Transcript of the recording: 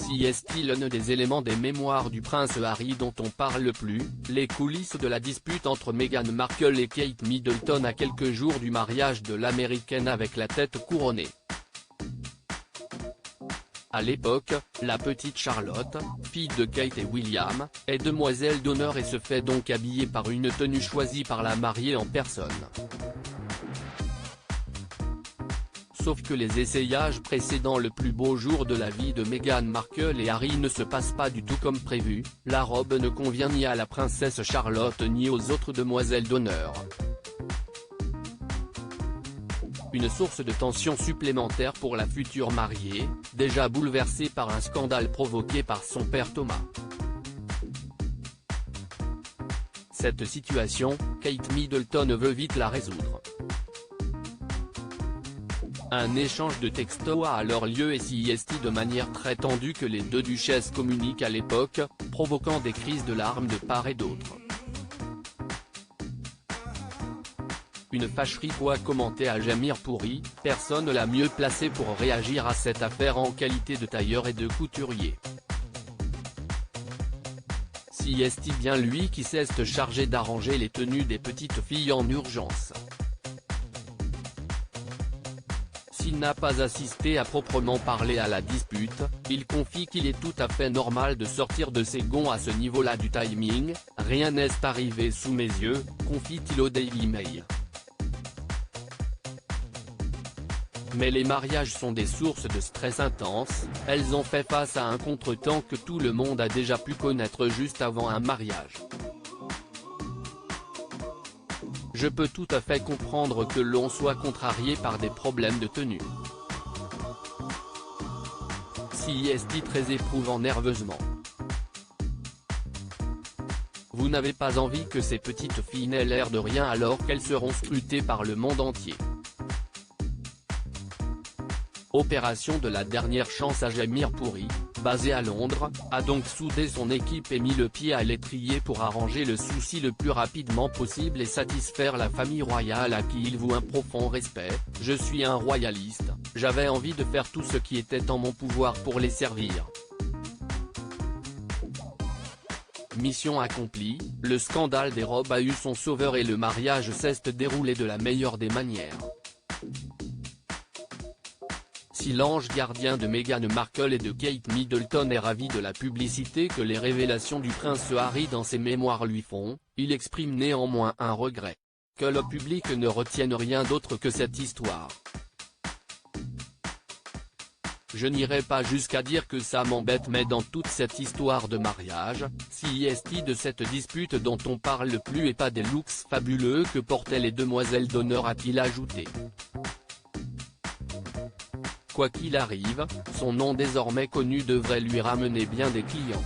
Si est-il l'un des éléments des mémoires du prince Harry dont on parle le plus, les coulisses de la dispute entre Meghan Markle et Kate Middleton à quelques jours du mariage de l'américaine avec la tête couronnée. À l'époque, la petite Charlotte, fille de Kate et William, est demoiselle d'honneur et se fait donc habiller par une tenue choisie par la mariée en personne. Sauf que les essayages précédant le plus beau jour de la vie de Meghan Markle et Harry ne se passent pas du tout comme prévu, la robe ne convient ni à la princesse Charlotte ni aux autres demoiselles d'honneur. Une source de tension supplémentaire pour la future mariée, déjà bouleversée par un scandale provoqué par son père Thomas. Cette situation, Kate Middleton veut vite la résoudre. Un échange de textos a alors lieu et s'y est de manière très tendue que les deux duchesses communiquent à l'époque, provoquant des crises de larmes de part et d'autre. Une fâcherie quoi commenter à Jamir Pourri, personne la mieux placée pour réagir à cette affaire en qualité de tailleur et de couturier. Si est bien lui qui s'est chargé d'arranger les tenues des petites filles en urgence. S'il n'a pas assisté à proprement parler à la dispute, il confie qu'il est tout à fait normal de sortir de ses gonds à ce niveau-là du timing, rien n'est arrivé sous mes yeux, confie-t-il au Daily Mail. Mais les mariages sont des sources de stress intense, elles ont fait face à un contretemps que tout le monde a déjà pu connaître juste avant un mariage. Je peux tout à fait comprendre que l'on soit contrarié par des problèmes de tenue. Si est très éprouvant nerveusement. Vous n'avez pas envie que ces petites filles n'aient l'air de rien alors qu'elles seront scrutées par le monde entier. Opération de la dernière chance à Jamir Pourri, basé à Londres, a donc soudé son équipe et mis le pied à l'étrier pour arranger le souci le plus rapidement possible et satisfaire la famille royale à qui il voue un profond respect. Je suis un royaliste, j'avais envie de faire tout ce qui était en mon pouvoir pour les servir. Mission accomplie, le scandale des robes a eu son sauveur et le mariage s'est déroulé de la meilleure des manières. Si l'ange gardien de Meghan Markle et de Kate Middleton est ravi de la publicité que les révélations du prince Harry dans ses mémoires lui font, il exprime néanmoins un regret. Que le public ne retienne rien d'autre que cette histoire. Je n'irai pas jusqu'à dire que ça m'embête mais dans toute cette histoire de mariage, si est de cette dispute dont on parle le plus et pas des looks fabuleux que portaient les demoiselles d'honneur a-t-il ajouté. Quoi qu'il arrive, son nom désormais connu devrait lui ramener bien des clients.